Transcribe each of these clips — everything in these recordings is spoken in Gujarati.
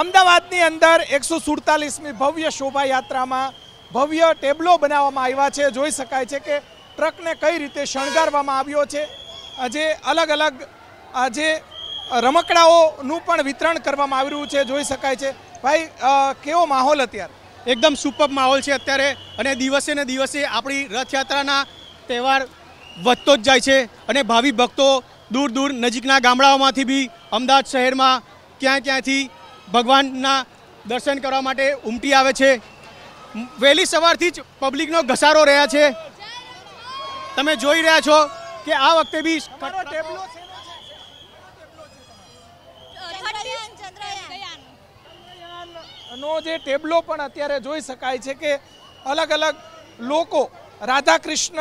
અમદાવાદની અંદર 147મી ભવ્ય શોભાયાત્રામાં ભવ્ય ટેબલો બનાવવામાં આવ્યા છે। જોઈ શકાય છે કે ટ્રકને કઈ રીતે શણગારવામાં આવ્યો છે। આજે અલગ અલગ આજે રમકડાઓનું પણ વિતરણ કરવામાં આવી રહ્યું છે। જોઈ શકાય છે ભાઈ કેવો માહોલ અત્યારે? एकदम सुपर माहौल है अत्यारे अने दिवसे ने दिवसे आपणी रथयात्राना तहेवार વધતો જ જાય છે અને ભાવિ ભક્તો दूर दूर नजीकना गामडाओमांथी बी अमदावाद शहेरमां क्यांथी भगवानना दर्शन करवा माटे उमटी आवे छे। वहेली सवारथी ज पब्लिकनो घसारो रह्या छे। तमे जोई रह्या छो के आ वखते बी टेबलो નો જે ટેબલો પણ અત્યારે જોઈ શકાય છે કે અલગ અલગ લોકો રાધા કૃષ્ણ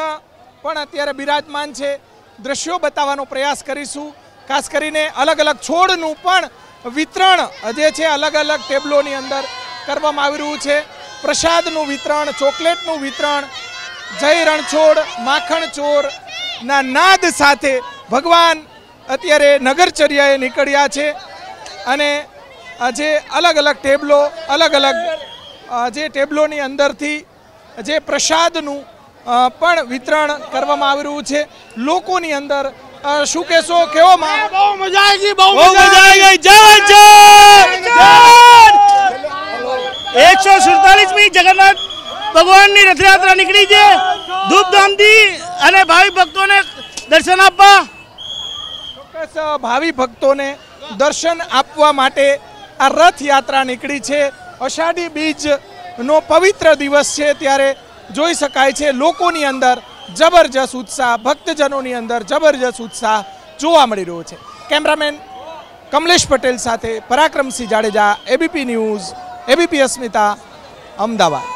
પણ અત્યારે બિરાજમાન છે। દ્રશ્યો બતાવવાનો પ્રયાસ કરીશું। ખાસ કરીને અલગ અલગ છોડનું પણ વિતરણ જે છે અલગ અલગ ટેબલોની અંદર કરવામાં આવી રહ્યું છે। પ્રસાદનું વિતરણ, ચોકલેટનું વિતરણ, જય રણછોડ માખણ ચોરના નાદ સાથે ભગવાન અત્યારે નગરચર્યાએ નીકળ્યા છે અને જે અલગ અલગ ટેબલો અલગ અલગ જે ટેબલોની અંદરથી જે પ્રસાદનું પણ વિતરણ કરવામાં આવી રહ્યું છે। લોકોની અંદર શું કહેશો, કેવો માહોલ? બહુ મજા આવી ગઈ, બહુ મજા આવી ગઈ। જય જય 147મી જગન્નાથ ભગવાનની રથયાત્રા નીકળી છે ધૂમધામથી અને ભાવિ ભક્તોને દર્શન આપવા। ચોક્કસ ભાવિ ભક્તોને દર્શન આપવા માટે આ રથયાત્રા નીકળી છે। અષાઢી બીજનો પવિત્ર દિવસ છે ત્યારે જોઈ શકાય છે લોકોની અંદર જબરજસ્ત ઉત્સાહ, ભક્તજનોની અંદર જબરજસ્ત ઉત્સાહ જોવા મળી રહ્યો છે। કેમેરામેન કમલેશ પટેલ સાથે Parakramsinh Jadeja, ABP news, ABP Asmita, Ahmedabad.